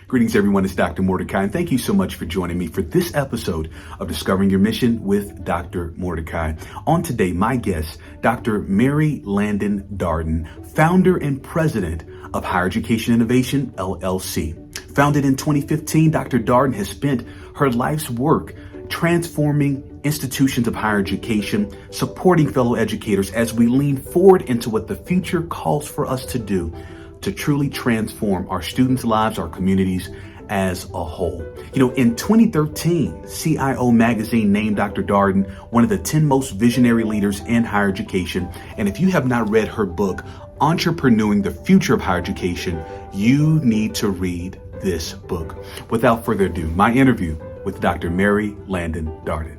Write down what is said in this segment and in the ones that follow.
Greetings, everyone. It's Dr. Mordecai, and thank you so much for joining me for this episode of Discovering Your Mission with Dr. Mordecai. On today, my guest, Dr. Mary Landon Darden, founder and president of Higher Education Innovation, LLC. Founded in 2015, Dr. Darden has spent her life's work transforming institutions of higher education, supporting fellow educators as we lean forward into what the future calls for us to do to truly transform our students' lives, our communities as a whole. In 2013, CIO Magazine named Dr. Darden one of the 10 most visionary leaders in higher education. And if you have not read her book, Entrepreneuring the Future of Higher Education, you need to read this book. Without further ado, my interview with Dr. Mary Landon Darden.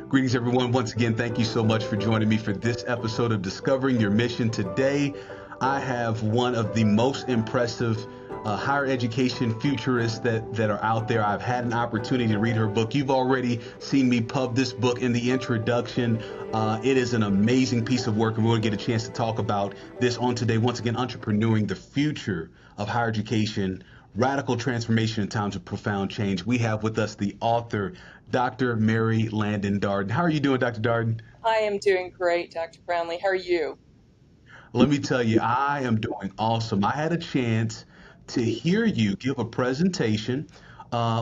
Greetings, everyone. Once again, thank you so much for joining me for this episode of Discovering Your Mission. Today, I have one of the most impressive higher education futurists that are out there. I've had an opportunity to read her book. You've already seen me pub this book in the introduction. It is an amazing piece of work, and we're going to get a chance to talk about this on today. Once again, Entrepreneuring the Future of Higher Education, Radical Transformation in Times of Profound Change. We have with us the author, Dr. Mary Landon Darden. How are you doing, Dr. Darden? I am doing great, Dr. Brownlee. How are you? Let me tell you, I am doing awesome. I had a chance to hear you give a presentation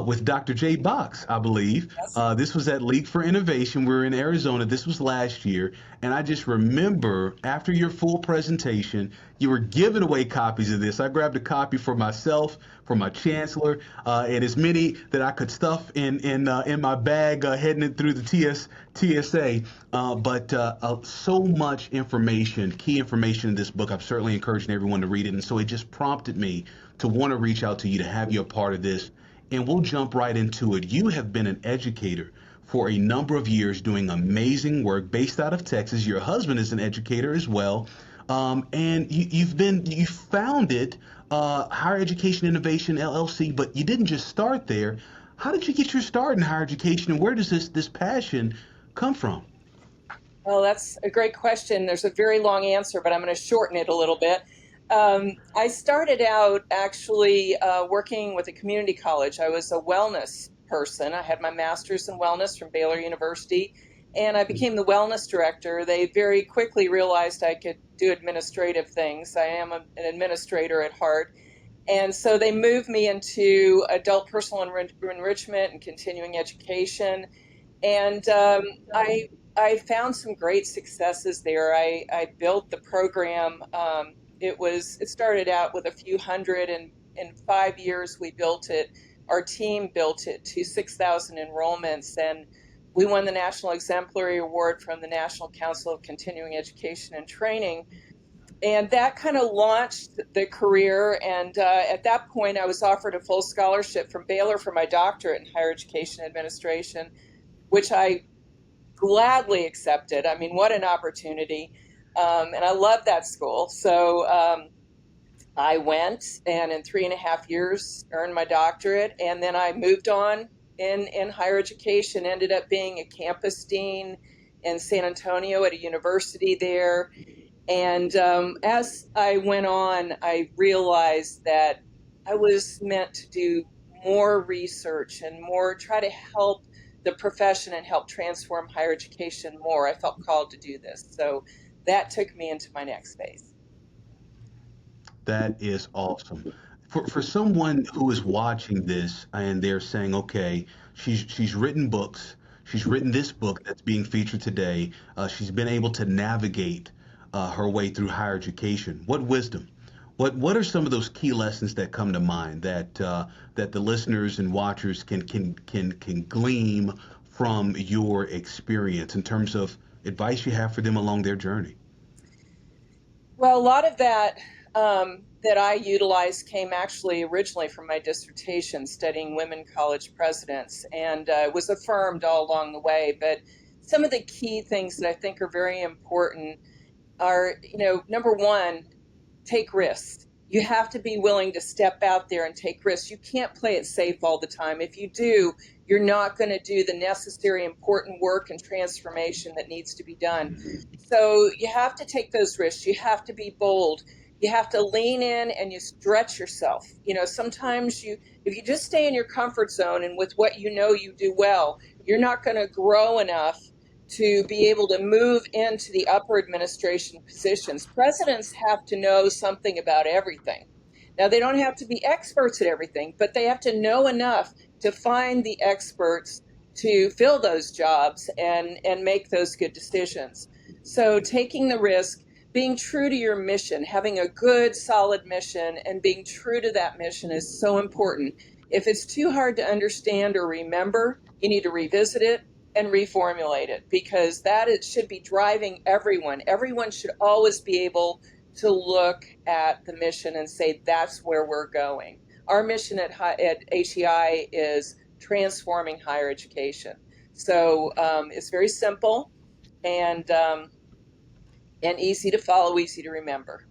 with Dr. J. Box, I believe. Yes. This was at League for Innovation. We were in Arizona. This was last year. And I just remember after your full presentation, you were giving away copies of this. I grabbed a copy for myself, for my chancellor, and as many that I could stuff in my bag heading it through the TSA. But so much information, key information in this book. I'm certainly encouraging everyone to read it. And so it just prompted me to want to reach out to you to have you a part of this. And we'll jump right into it. You have been an educator for a number of years doing amazing work based out of Texas. Your husband is an educator as well. And you founded Higher Education Innovation LLC, but you didn't just start there. How did you get your start in higher education, and where does this passion come from? Well, that's a great question. There's a very long answer, but I'm going to shorten it a little bit. I started out actually working with a community college. I was a wellness person. I had my master's in wellness from Baylor University, and I became the wellness director. They very quickly realized I could do administrative things. I am an administrator at heart. And so they moved me into adult personal enrichment and continuing education. And I found some great successes there. I built the program. It started out with a few hundred, and in 5 years we built it. Our team built it to 6,000 enrollments, and we won the National Exemplary Award from the National Council of Continuing Education and Training. And that kind of launched the career. And at that point, I was offered a full scholarship from Baylor for my doctorate in higher education administration, which I gladly accepted. I mean, what an opportunity. And I love that school. So I went, and in 3.5 years earned my doctorate. And then I moved on in higher education, ended up being a campus dean in San Antonio at a university there. And as I went on, I realized that I was meant to do more research and more try to help the profession and help transform higher education more. I felt called to do this. So that took me into my next phase. That is awesome. For someone who is watching this and they're saying, okay, she's written books, she's written this book that's being featured today, she's been able to navigate her way through higher education. What wisdom? What are some of those key lessons that come to mind that the listeners and watchers can glean from your experience in terms of advice you have for them along their journey? Well, a lot of that that I utilized came actually originally from my dissertation studying women college presidents, and was affirmed all along the way. But some of the key things that I think are very important are, number one, take risks. You have to be willing to step out there and take risks. You can't play it safe all the time. If you do, you're not going to do the necessary important work and transformation that needs to be done. So you have to take those risks. You have to be bold. You have to lean in and you stretch yourself. Sometimes if you just stay in your comfort zone and with what you do well, you're not going to grow enough to be able to move into the upper administration positions. Presidents have to know something about everything. Now, they don't have to be experts at everything, but they have to know enough to find the experts to fill those jobs and make those good decisions. So taking the risk, being true to your mission, having a good, solid mission, and being true to that mission is so important. If it's too hard to understand or remember, you need to revisit it and reformulate it, because it should be driving everyone. Everyone should always be able to look at the mission and say, that's where we're going. Our mission at HEI is transforming higher education. So it's very simple and easy to follow, easy to remember.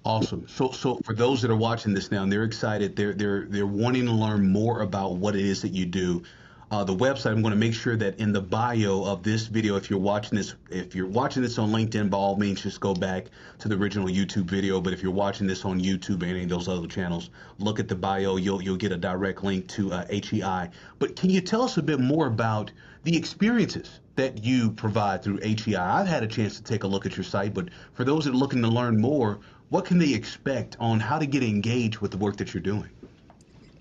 Awesome. So for those that are watching this now and they're excited, they're wanting to learn more about what it is that you do. The website, I'm going to make sure that in the bio of this video, if you're watching this on LinkedIn, by all means, just go back to the original YouTube video. But if you're watching this on YouTube and any of those other channels, look at the bio. You'll get a direct link to HEI. But can you tell us a bit more about the experiences that you provide through HEI? I've had a chance to take a look at your site, but for those that are looking to learn more, what can they expect on how to get engaged with the work that you're doing?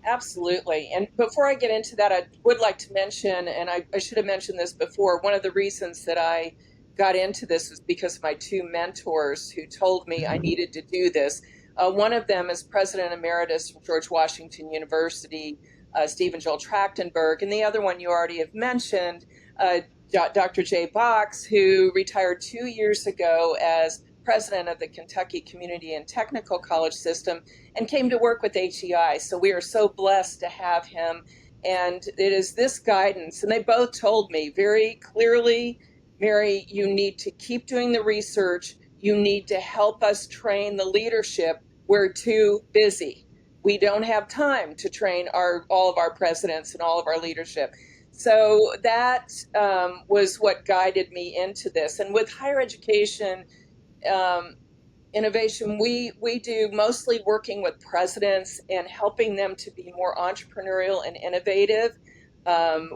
Absolutely. And before I get into that, I would like to mention, and I should have mentioned this before, one of the reasons that I got into this was because of my two mentors who told me I needed to do this. One of them is President Emeritus from George Washington University, Stephen Joel Trachtenberg, and the other one you already have mentioned, Dr. Jay Box, who retired 2 years ago as president of the Kentucky Community and Technical College System and came to work with HEI. So we are so blessed to have him. And it is this guidance. And they both told me very clearly, Mary, you need to keep doing the research. You need to help us train the leadership. We're too busy. We don't have time to train all of our presidents and all of our leadership. So that was what guided me into this. And with higher education, innovation, we do mostly working with presidents and helping them to be more entrepreneurial and innovative.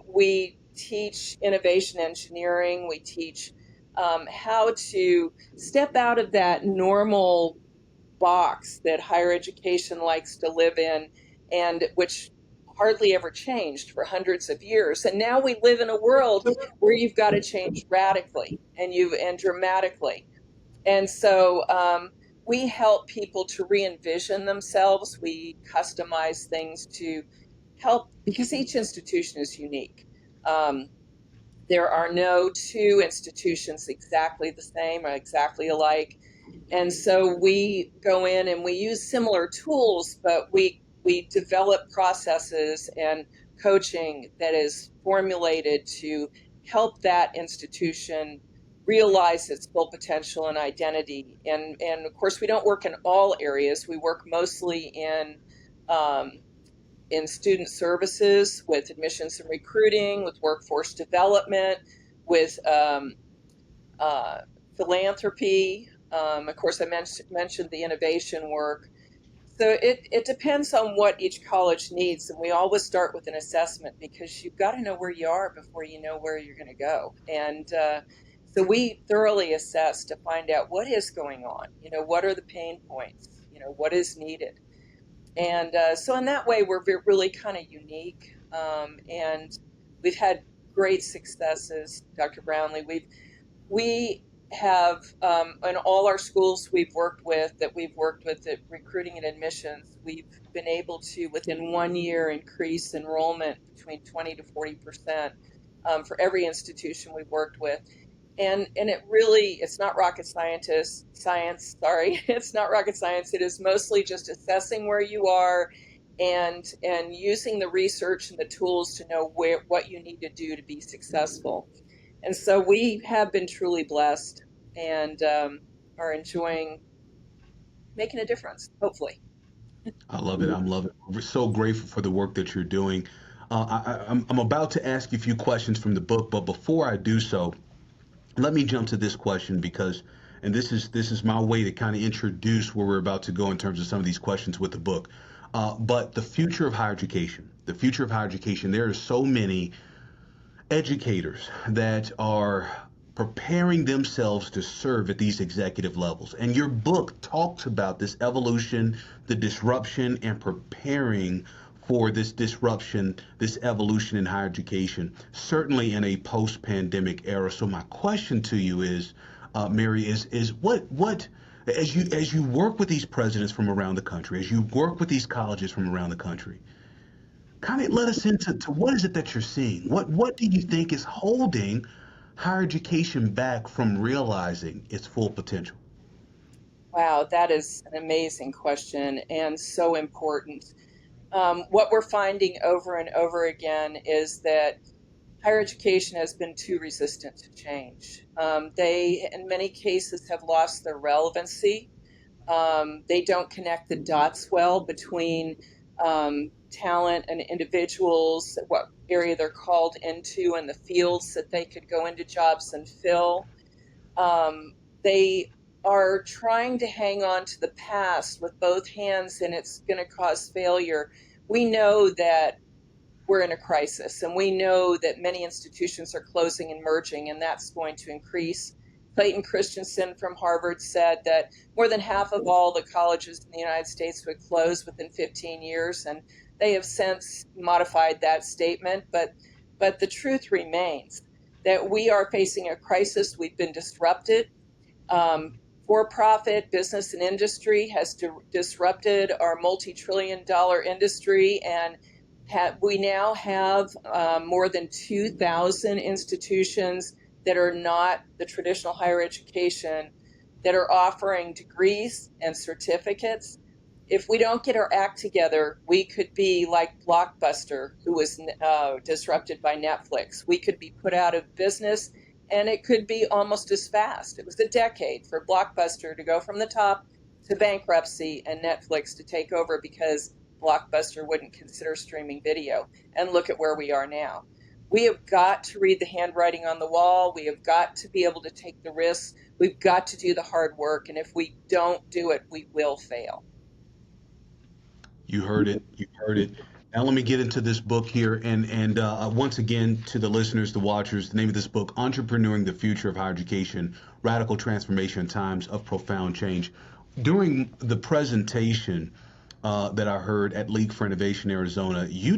We teach innovation engineering. We teach how to step out of that normal box that higher education likes to live in, and which hardly ever changed for hundreds of years. And now we live in a world where you've got to change radically and dramatically. And so we help people to re-envision themselves. We customize things to help, because each institution is unique. There are no two institutions exactly the same or exactly alike. And so we go in and we use similar tools, but we develop processes and coaching that is formulated to help that institution realize its full potential and identity. And of course, we don't work in all areas. We work mostly in student services, with admissions and recruiting, with workforce development, with philanthropy. Of course, I mentioned the innovation work. So it depends on what each college needs. And we always start with an assessment, because you've got to know where you are before you know where you're going to go. And so we thoroughly assess to find out what is going on, what are the pain points, what is needed. And so in that way, we're really kind of unique. And we've had great successes, Dr. Brownlee. We have, in all our schools we've worked with at recruiting and admissions, we've been able to, within 1 year, increase enrollment between 20 to 40% for every institution we've worked with. And it's not rocket science. It's not rocket science. It is mostly just assessing where you are and using the research and the tools to know what you need to do to be successful. And so we have been truly blessed and are enjoying making a difference, hopefully. I love it. I love it. We're so grateful for the work that you're doing. I'm about to ask you a few questions from the book, but before I do so, let me jump to this question, because and this is my way to kind of introduce where we're about to go in terms of some of these questions with the book. But the future of higher education, the future of higher education, there are so many educators that are preparing themselves to serve at these executive levels. And your book talks about this evolution, the disruption, and preparing for this disruption, this evolution in higher education, certainly in a post-pandemic era. So my question to you is, Mary, is what as you work with these presidents from around the country, as you work with these colleges from around the country, kind of let us into what is it that you're seeing? What do you think is holding higher education back from realizing its full potential? Wow, that is an amazing question and so important. What we're finding over and over again is that higher education has been too resistant to change. They, in many cases, have lost their relevancy. They don't connect the dots well between talent and individuals, what area they're called into, and the fields that they could go into jobs and fill. They are trying to hang on to the past with both hands, and it's going to cause failure. We know that we're in a crisis, and we know that many institutions are closing and merging, and that's going to increase. Clayton Christensen from Harvard said that more than half of all the colleges in the United States would close within 15 years, and they have since modified that statement. But the truth remains that we are facing a crisis. We've been disrupted. Um, For-profit business and industry has disrupted our multi-trillion-dollar industry, and we now have more than 2,000 institutions that are not the traditional higher education that are offering degrees and certificates. If we don't get our act together, we could be like Blockbuster, who was disrupted by Netflix. We could be put out of business, and it could be almost as fast. It was a decade for Blockbuster to go from the top to bankruptcy and Netflix to take over because Blockbuster wouldn't consider streaming video. And look at where we are now. We have got to read the handwriting on the wall. We have got to be able to take the risks. We've got to do the hard work. And if we don't do it, we will fail. You heard it. You heard it. Now let me get into this book here, and once again to the listeners, the watchers, the name of this book: "Entrepreneuring the Future of Higher Education: Radical Transformation in Times of Profound Change." During the presentation that I heard at League for Innovation Arizona, you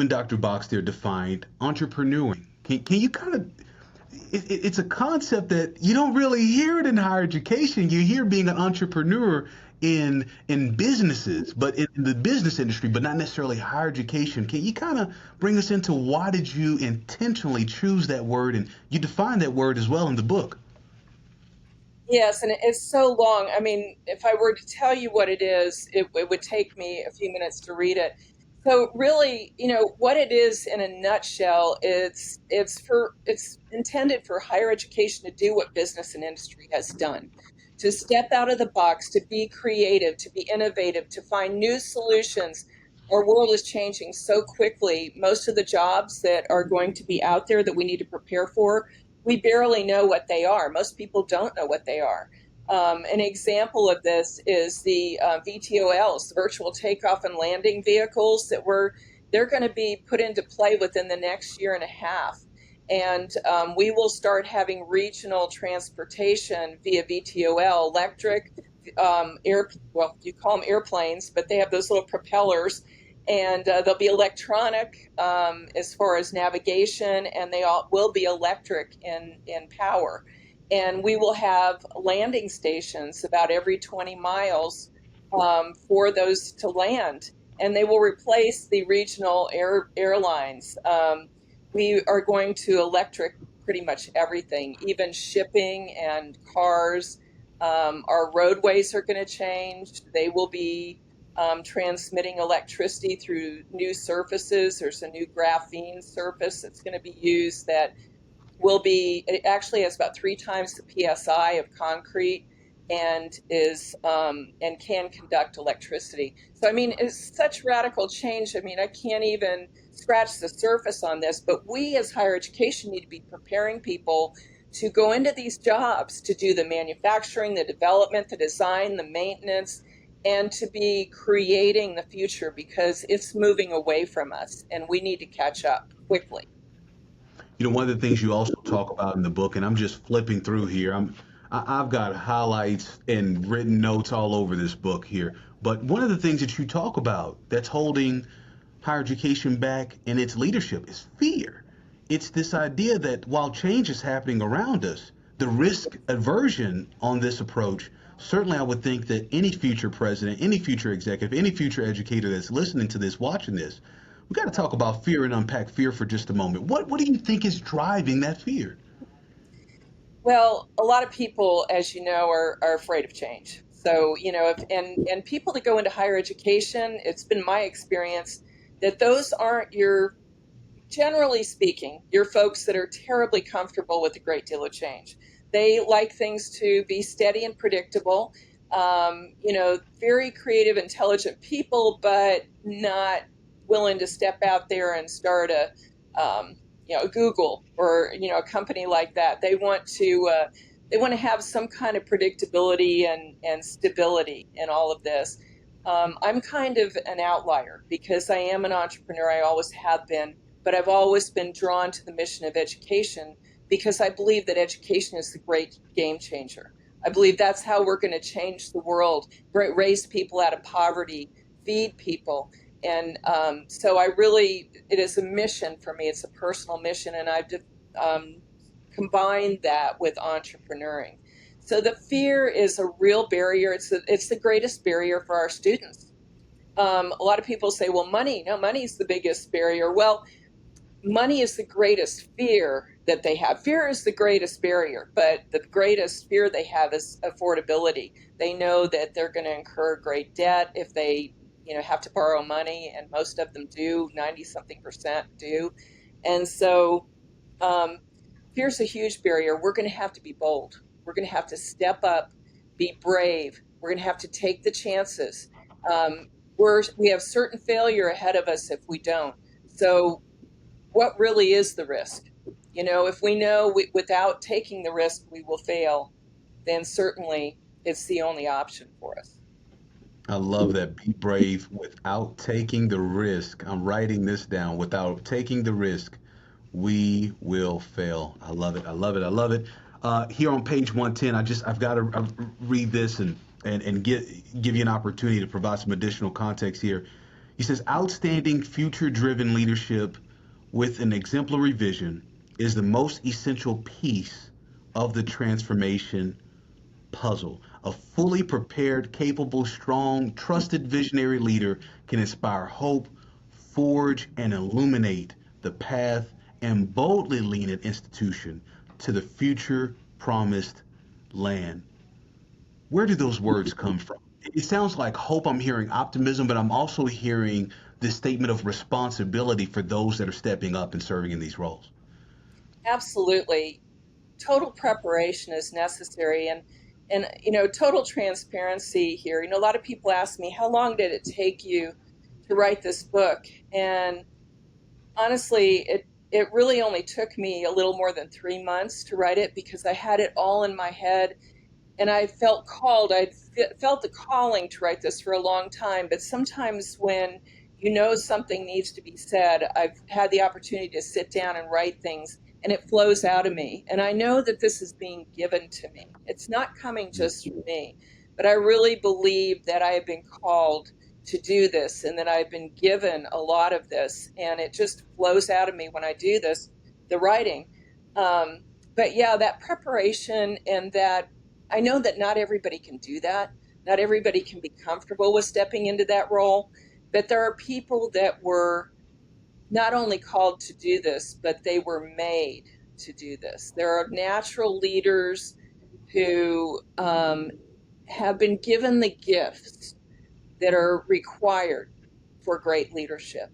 and Dr. Box there defined entrepreneuring. Can you kind of it's a concept that you don't really hear it in higher education. You hear being an entrepreneur in businesses, but in the business industry, but not necessarily higher education. Can you kind of bring us into why did you intentionally choose that word, and you define that word as well in the book? Yes, and it's so long. I mean, if I were to tell you what it is, it would take me a few minutes to read it. So really, what it is in a nutshell, it's intended for higher education to do what business and industry has done, to step out of the box, to be creative, to be innovative, to find new solutions. Our world is changing so quickly. Most of the jobs that are going to be out there that we need to prepare for, we barely know what they are. Most people don't know what they are. An example of this is the VTOLs, virtual takeoff and landing vehicles they're going to be put into play within the next year and a half. And we will start having regional transportation via VTOL, electric well, you call them airplanes, but they have those little propellers, and they'll be electronic as far as navigation, and they all will be electric in power. And we will have landing stations about every 20 miles for those to land, and they will replace the regional airlines. We are going to electric pretty much everything, even shipping and cars. Our roadways are going to change. They will be transmitting electricity through new surfaces. There's a new graphene surface that's going to be used that it actually has about 3 times the PSI of concrete, and and can conduct electricity. So I mean, it's such radical change. I mean, I can't even scratch the surface on this, but we as higher education need to be preparing people to go into these jobs, to do the manufacturing, the development, the design, the maintenance, and to be creating the future, because it's moving away from us and we need to catch up quickly. You know, one of the things you also talk about in the book, and I'm just flipping through here. I've got highlights and written notes all over this book here. But one of the things that you talk about that's holding higher education back in its leadership is fear. It's this idea that while change is happening around us, the risk aversion on this approach, certainly I would think that any future president, any future executive, any future educator that's listening to this, watching this, we got to talk about fear and unpack fear for just a moment. What do you think is driving that fear? Well, a lot of people, as you know, are afraid of change. So, and people that go into higher education, it's been my experience that those aren't your, generally speaking, your folks that are terribly comfortable with a great deal of change. They like things to be steady and predictable, very creative, intelligent people, but not willing to step out there and start Google or, a company like that. They want to have some kind of predictability and stability in all of this. I'm kind of an outlier because I am an entrepreneur. I always have been, but I've always been drawn to the mission of education because I believe that education is the great game changer. I believe that's how we're going to change the world, raise people out of poverty, feed people. And so it is a mission for me. It's a personal mission, and I've um, combined that with entrepreneuring. So the fear is a real barrier. It's the greatest barrier for our students. A lot of people say, well, money. No, money is the biggest barrier. Well, money is the greatest fear that they have. Fear is the greatest barrier, but the greatest fear they have is affordability. They know that they're going to incur great debt if they, have to borrow money, and most of them do. 90 something percent do. And so um, fear's a huge barrier. We're going to have to be bold. We're going to have to step up, be brave. We're going to have to take the chances. Um, we have certain failure ahead of us if we don't. So what really is the risk? If we know without taking the risk we will fail, then certainly it's the only option for us. I love that. Be brave without taking the risk. I'm writing this down. Without taking the risk, we will fail. I love it. I love it. I love it. Here on page 110, I've got to read this and give you an opportunity to provide some additional context here. He says, outstanding future-driven leadership with an exemplary vision is the most essential piece of the transformation puzzle. A fully prepared, capable, strong, trusted visionary leader can inspire hope, forge and illuminate the path, and boldly lead an institution to the future promised land. Where do those words come from? It sounds like hope. I'm hearing optimism, but I'm also hearing this statement of responsibility for those that are stepping up and serving in these roles. Absolutely. Total preparation is necessary, and total transparency here. A lot of people ask me, how long did it take you to write this book? And honestly, it really only took me a little more than 3 months to write it because I had it all in my head, and I felt called. I'd felt the calling to write this for a long time, but sometimes when something needs to be said, I've had the opportunity to sit down and write things, and it flows out of me. And I know that this is being given to me. It's not coming just from me, but I really believe that I have been called to do this and that I've been given a lot of this, and it just flows out of me when I do this, the writing. Um, but yeah, that preparation, and that I know that not everybody can do that. Not everybody can be comfortable with stepping into that role, but there are people that were not only called to do this, but they were made to do this. There are natural leaders who have been given the gifts that are required for great leadership.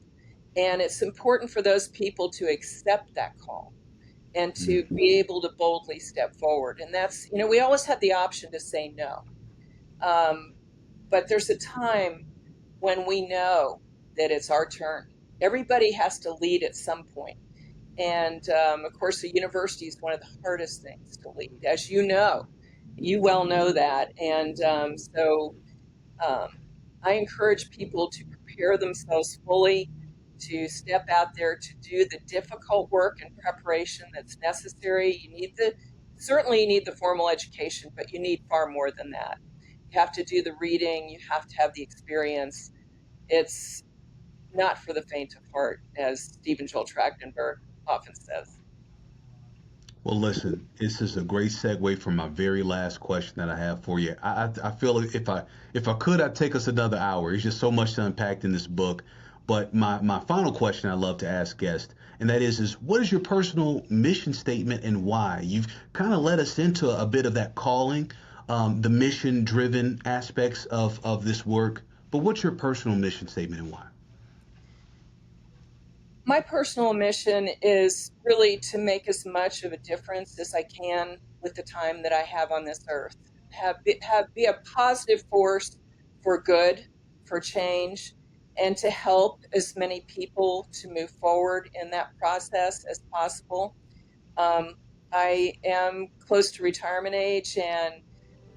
And it's important for those people to accept that call and to Mm. be able to boldly step forward. And that's, we always have the option to say no. Um, but there's a time when we know that it's our turn. Everybody has to lead at some point. And of course, a university is one of the hardest things to lead, as you know. You well know that. And um, I encourage people to prepare themselves fully, to step out there to do the difficult work and preparation that's necessary. Certainly you need the formal education, but you need far more than that. You have to do the reading, you have to have the experience. It's not for the faint of heart, as Stephen Joel Trachtenberg often says. Well, listen, this is a great segue from my very last question that I have for you. I feel if I could, I'd take us another hour. There's just so much to unpack in this book. But my final question I love to ask guests, and that is what is your personal mission statement and why? You've kind of led us into a bit of that calling, the mission-driven aspects of this work. But what's your personal mission statement and why? My personal mission is really to make as much of a difference as I can with the time that I have on this earth. Be a positive force for good, for change, and to help as many people to move forward in that process as possible. Um, I am close to retirement age, and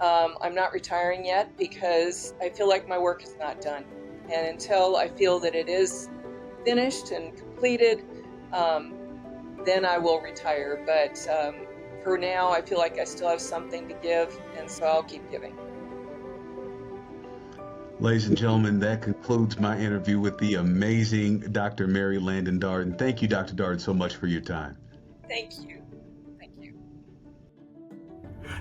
I'm not retiring yet because I feel like my work is not done. And until I feel that it is finished and completed, um, then I will retire. But for now, I feel like I still have something to give, and so I'll keep giving. Ladies and gentlemen, that concludes my interview with the amazing Dr. Mary Landon Darden. Thank you, Dr. Darden, so much for your time. Thank you. Thank you.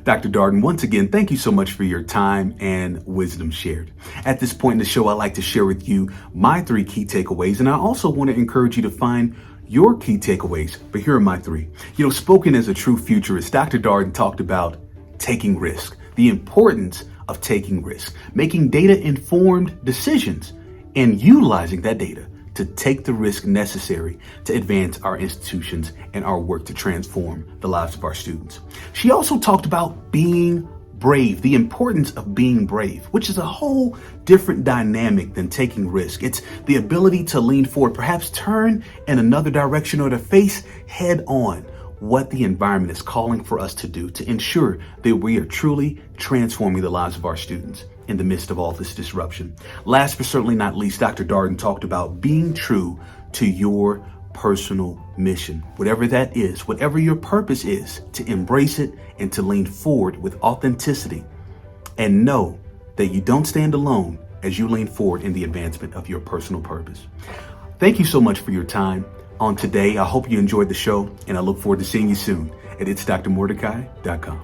Dr. Darden, once again, thank you so much for your time and wisdom shared. At this point in the show, I'd like to share with you my 3 key takeaways, and I also want to encourage you to find your key takeaways. But here are my 3. Spoken as a true futurist, Dr. Darden talked about taking risk, the importance of taking risk, making data-informed decisions, and utilizing that data to take the risk necessary to advance our institutions and our work to transform the lives of our students. She also talked about being brave, the importance of being brave, which is a whole different dynamic than taking risk. It's the ability to lean forward, perhaps turn in another direction, or to face head on what the environment is calling for us to do to ensure that we are truly transforming the lives of our students in the midst of all this disruption. Last but certainly not least, Dr. Darden talked about being true to your personal mission. Whatever that is, whatever your purpose is, to embrace it and to lean forward with authenticity, and know that you don't stand alone as you lean forward in the advancement of your personal purpose. Thank you so much for your time on today. I hope you enjoyed the show, and I look forward to seeing you soon at itsdrmordecai.com.